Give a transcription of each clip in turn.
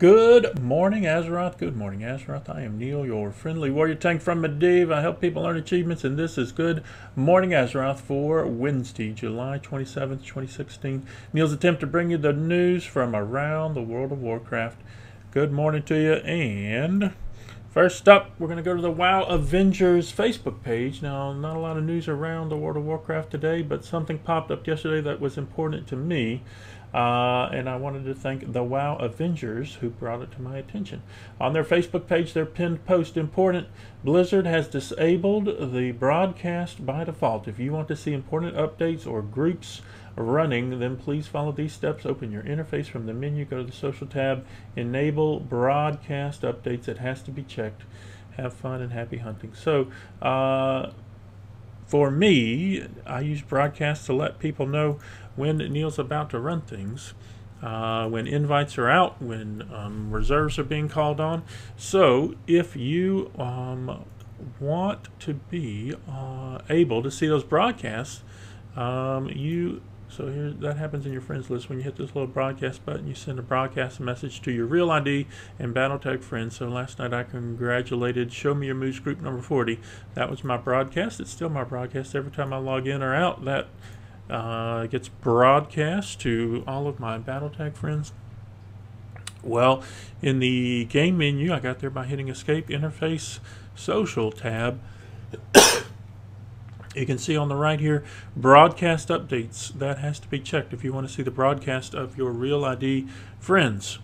Good morning, Azeroth. Good morning, Azeroth. I am Neall, your friendly warrior tank from Medivh. I help people earn achievements, and this is Good Morning, Azeroth for Wednesday, July 27th, 2016. Neall's attempt to bring you the news from around the world of Warcraft. Good morning to you, and first up, we're going to go to the WoW Avengers Facebook page. Now, not a lot of news around the World of Warcraft today, but something popped up yesterday that was important to me. And I wanted to thank the WoW Avengers who brought it to my attention. On their Facebook page, their pinned post, important, Blizzard has disabled the broadcast by default. If you want to see important updates or groups running, then please follow these steps. Open your interface from the menu, go to the social tab, enable broadcast updates. It has to be checked. Have fun and happy hunting. So, for me, I use broadcasts to let people know when Neal's about to run things, when invites are out, when reserves are being called on. So if you want to be able to see those broadcasts, so here, that happens in your friends list. When you hit this little broadcast button, you send a broadcast message to your real ID and BattleTag friends. So last night I congratulated Show Me Your Moves group number 40. That was my broadcast. It's still my broadcast. Every time I log in or out, that gets broadcast to all of my BattleTag friends. Well, in the game menu, I got there by hitting Escape, Interface, Social tab. You can see on the right here, broadcast updates. That has to be checked if you want to see the broadcast of your real ID friends.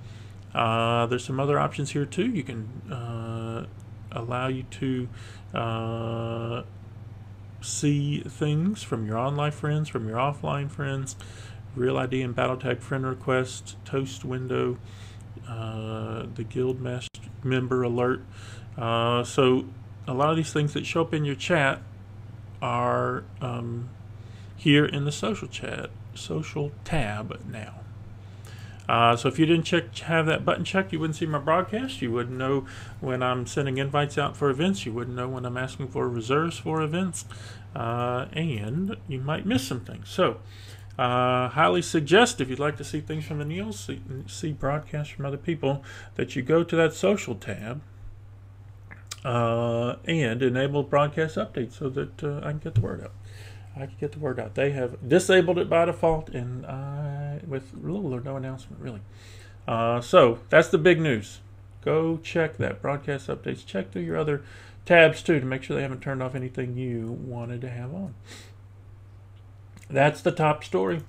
There's some other options here too. You can allow you to see things from your online friends, from your offline friends, real ID and BattleTag friend requests, toast window, the guild member alert. So a lot of these things that show up in your chat are here in the social tab now. So if you didn't have that button checked, you wouldn't see my broadcast. You wouldn't know when I'm sending invites out for events. You wouldn't know when I'm asking for reserves for events. And you might miss some things. So highly suggest, if you'd like to see things from the Neall, see broadcasts from other people, that you go to that social tab and enable broadcast updates so that I can get the word out. They have disabled it by default, and with little or no announcement, really. So that's the big news. Go check that broadcast updates. Check through your other tabs too to make sure they haven't turned off anything you wanted to have on. That's the top story.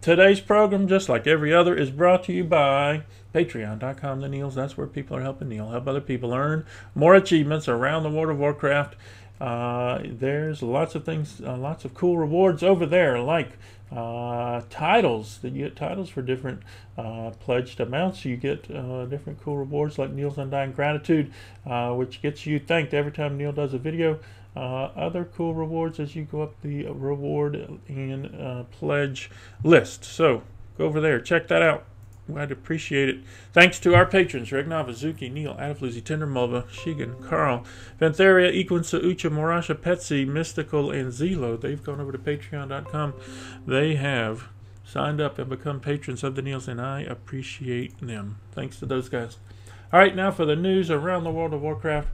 Today's program, just like every other, is brought to you by Patreon.com, the Nealls. That's where people are helping Neall help other people earn more achievements around the World of Warcraft. There's lots of things, lots of cool rewards over there, like titles. That you get titles for different pledged amounts. You get different cool rewards like Neall's Undying Gratitude, which gets you thanked every time Neall does a video. Other cool rewards as you go up the reward and pledge list. So go over there, check that out. I'd appreciate it. Thanks to our patrons, Regnava, Zuki, Neall, Adafluzi, Tendermulva, Shigan, Carl, Ventheria, Equinsa, Ucha, Morasha, Petsy, Mystical, and Zelo. They've gone over to Patreon.com. They have signed up and become patrons of the Nealls, and I appreciate them. Thanks to those guys. All right, now for the news around the World of Warcraft.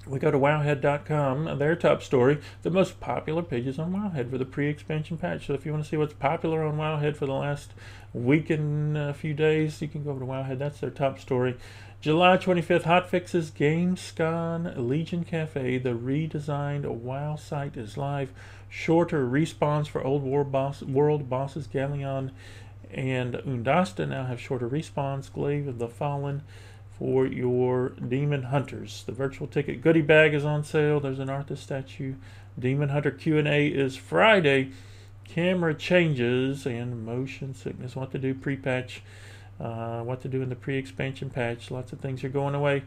We go to wowhead.com, their top story, the most popular pages on Wowhead for the pre-expansion patch. So if you want to see what's popular on Wowhead for the last week and a few days, you can go over to Wowhead. That's their top story. July 25th, hotfixes, GamesCon, Legion Cafe, the redesigned WoW site is live. Shorter respawns for old world bosses, Galleon and Undasta now have shorter respawns. Glaive of the Fallen for your Demon Hunters. The virtual ticket goodie bag is on sale. There's an Arthas statue. Demon Hunter Q&A is Friday. Camera changes and motion sickness. What to do pre-patch. What to do in the pre-expansion patch. Lots of things are going away.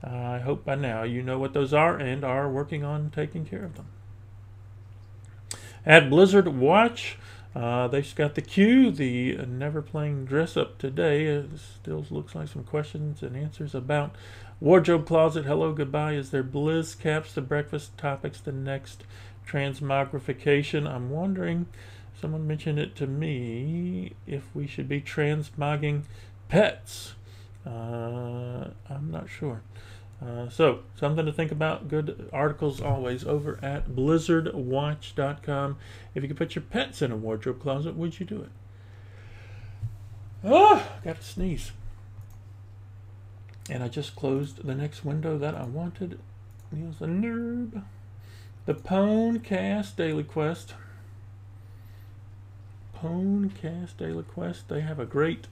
I hope by now you know what those are and are working on taking care of them. At Blizzard Watch, they've got the queue, the never playing dress up today. It still looks like some questions and answers about wardrobe closet. Hello, goodbye. Is there Blizz caps, the breakfast topics, the next transmogrification? I'm wondering, someone mentioned it to me, if we should be transmogging pets. I'm not sure. So, something to think about. Good articles always over at blizzardwatch.com. If you could put your pets in a wardrobe closet, would you do it? Oh, got to sneeze. And I just closed the next window that I wanted. Neal's a nerd. The Pwnecast Daily Quest. Pwnecast Daily Quest. They have a great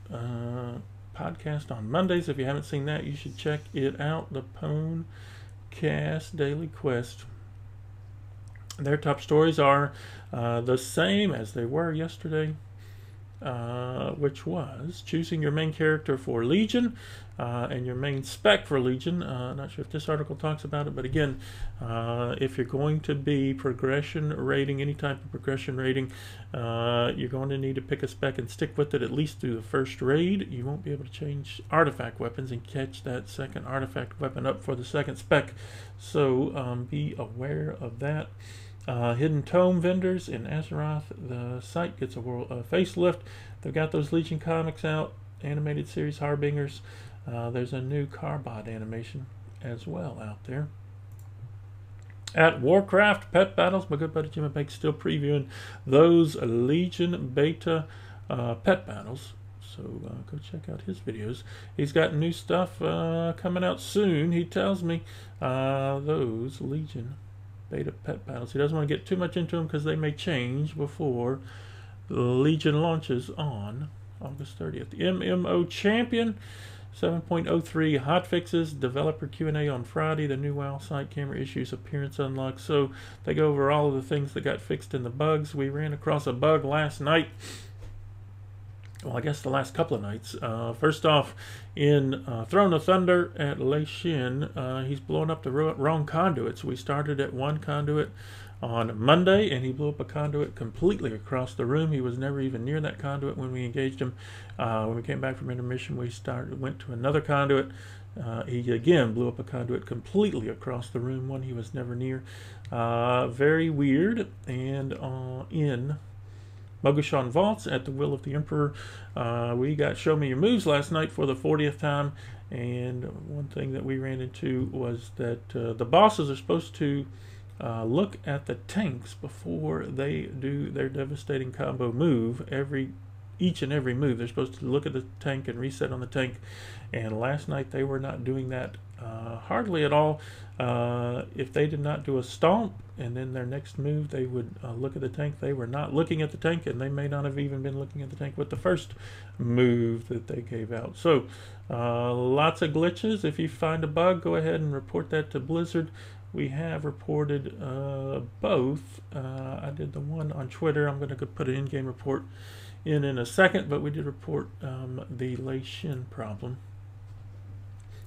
podcast on Mondays. If you haven't seen that, you should check it out. The Pwnecast Daily Quest. Their top stories are the same as they were yesterday, which was choosing your main character for Legion and your main spec for Legion. Not sure if this article talks about it, but again, if you're going to be progression rating, any type of progression rating, you're going to need to pick a spec and stick with it at least through the first raid. You won't be able to change artifact weapons and catch that second artifact weapon up for the second spec, so be aware of that. Hidden Tome vendors in Azeroth, the site gets a facelift. They've got those Legion comics out, animated series Harbingers. There's a new Carbot animation as well out there. At Warcraft Pet Battles, my good buddy Jimmy Bake's still previewing those Legion beta pet battles. So go check out his videos. He's got new stuff coming out soon. He tells me those Legion beta pet battles. He doesn't want to get too much into them because they may change before the Legion launches on August 30th. The MMO Champion 7.03 hotfixes, developer Q&A on Friday, the new WoW site camera issues, appearance unlocked. So they go over all of the things that got fixed in the bugs. We ran across a bug last night. Well, I guess the last couple of nights. First off, in Throne of Thunder at Lei Shin, he's blowing up the wrong conduits. We started at one conduit on Monday, and he blew up a conduit completely across the room. He was never even near that conduit when we engaged him. When we came back from intermission, we went to another conduit. He again blew up a conduit completely across the room, one he was never near. Very weird. And in Mogushan Vaults at the will of the Emperor, we got Show Me Your Moves last night for the 40th time, and one thing that we ran into was that the bosses are supposed to look at the tanks before they do their devastating combo move. Each and every move, they're supposed to look at the tank and reset on the tank, and last night they were not doing that hardly at all. If they did not do a stomp and then their next move they would look at the tank, they were not looking at the tank, and they may not have even been looking at the tank with the first move that they gave out. So lots of glitches. If you find a bug, go ahead and report that to Blizzard. We have reported both. I did the one on Twitter. I'm going to put an in-game report in a second, but we did report the Lei Shin problem.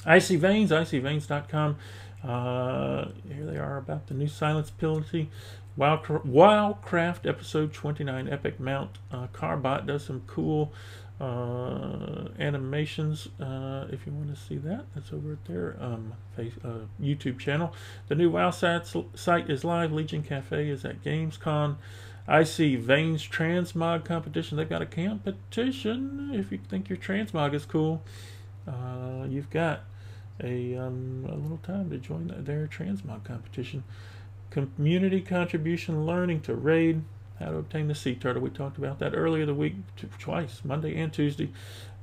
Icy Veins, icyveins.com. Here they are about the new silence penalty. WoWcraft episode 29 Epic Mount. Carbot does some cool animations. If you want to see that, that's over at their YouTube channel. The new WoW site is live. Legion Cafe is at Gamescom. Icy Veins Transmog competition. They've got a competition. If you think your transmog is cool, you've got a little time to join their transmog competition. Community contribution learning to raid. How to obtain the sea turtle. We talked about that earlier the week, twice, Monday and Tuesday.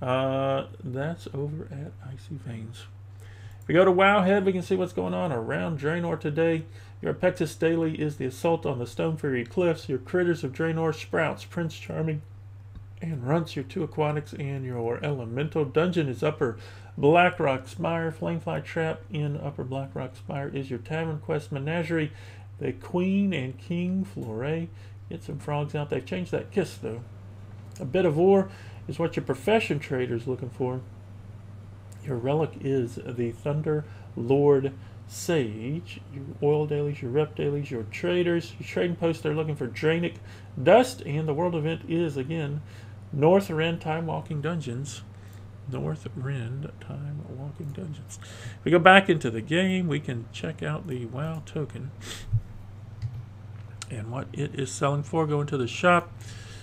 That's over at Icy Veins. If we go to Wowhead, we can see what's going on around Draenor today. Your Apexis Daily is the assault on the Stone Fury Cliffs. Your Critters of Draenor, Sprouts, Prince Charming, and Runts, your two aquatics, and your elemental dungeon is Upper Blackrock Spire. Flamefly Trap in Upper Blackrock Spire is your Tavern Quest Menagerie. The Queen and King Flore. Get some frogs out. They've changed that kiss, though. A Bit of War is what your profession trader is looking for. Your relic is the Thunder Lord Sage. Your oil dailies, your rep dailies, your traders. Your trading posts, they're looking for Draenic Dust. And the world event is, again, North Rend Time Walking Dungeons. North Rend Time Walking Dungeons. If we go back into the game, we can check out the WoW token and what it is selling for. Go into the shop.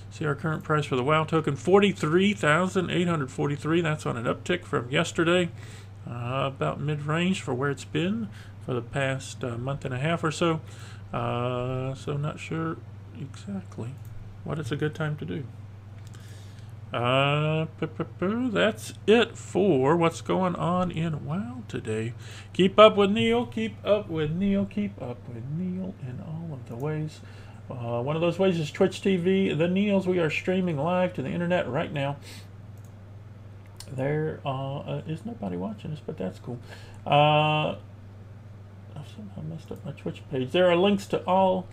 See our current price for the WoW token, 43,843. That's on an uptick from yesterday, about mid-range for where it's been for the past month and a half or so. So not sure exactly what it's a good time to do. That's it for what's going on in WoW today. Keep up with Neall, keep up with Neall, keep up with Neall in all of the ways. One of those ways is Twitch TV. The Nealls, we are streaming live to the internet right now. There is nobody watching us, but that's cool. I've somehow messed up my Twitch page. There are links to all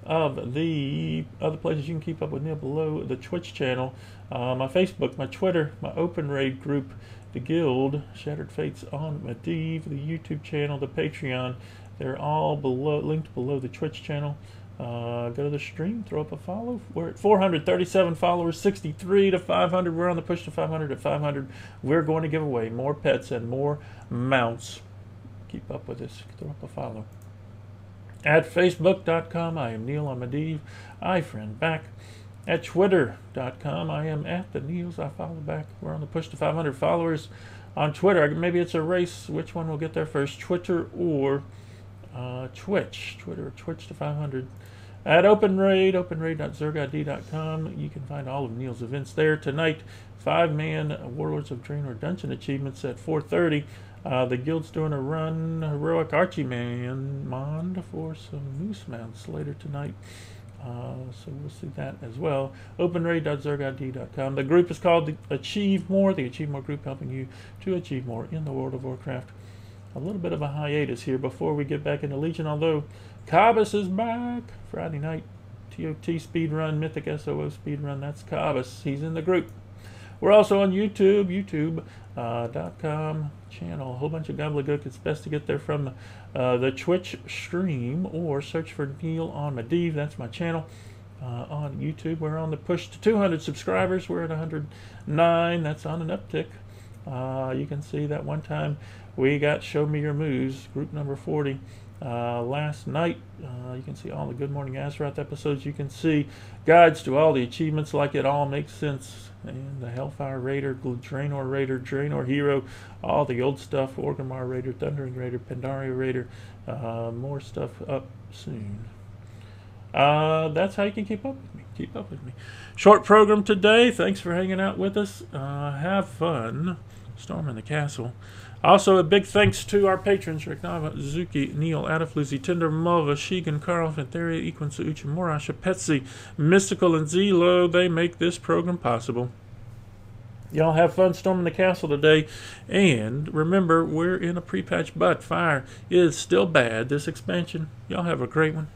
of the other places you can keep up with Neall below the Twitch channel. My Facebook, my Twitter, my Open Raid group, the Guild, Shattered Fates on Medivh, the YouTube channel, the Patreon. They're all below, linked below the Twitch channel. Go to the stream, throw up a follow. We're at 437 followers, 63 to 500. We're on the push to 500 to 500. We're going to give away more pets and more mounts. Keep up with this. Throw up a follow. At Facebook.com, I am Neall on Medivh. I friend back. At Twitter.com, I am at the Nealls. I follow back. We're on the push to 500 followers on Twitter. Maybe it's a race. Which one will get there first? Twitter or Twitch. Twitter or Twitch to 500. At Open Raid, openraid.zergid.com. You can find all of Neall's events there. Tonight, 5-man Warlords of Draenor dungeon achievements at 4:30. The Guild's doing a run, Heroic Archieman Mond for some moose mounts later tonight. So we'll see that as well. Openraid.zergid.com. The group is called the Achieve More. The Achieve More group helping you to achieve more in the World of Warcraft. A little bit of a hiatus here before we get back into Legion, although Cabas is back. Friday night TOT speedrun, Mythic SOO speedrun. That's Cabas. He's in the group. We're also on YouTube, youtube.com channel. A whole bunch of gobbledygook. It's best to get there from the Twitch stream or search for Neall on Medivh. That's my channel on YouTube. We're on the push to 200 subscribers. We're at 109. That's on an uptick. You can see that one time we got Show Me Your Moves, group number 40. Last night, you can see all the Good Morning Azeroth episodes. You can see guides to all the achievements like It All Makes Sense, and the Hellfire Raider, Draenor Raider, Draenor Hero, all the old stuff, Orgrimmar Raider, Thundering Raider, Pandaria Raider. More stuff up soon. That's how you can keep up with me. Keep up with me. Short program today. Thanks for hanging out with us. Have fun storming the castle. Also, a big thanks to our patrons, Rick Nava, Zuki, Neall, Adafluzi, Tinder, Mulva, Shigan, Carl, Fantheria, Equinsa, Ucha, Morasha, Petsy, Mystical, and Zelo. They make this program possible. Y'all have fun storming the castle today. And remember, we're in a pre-patch, but fire is still bad this expansion. Y'all have a great one.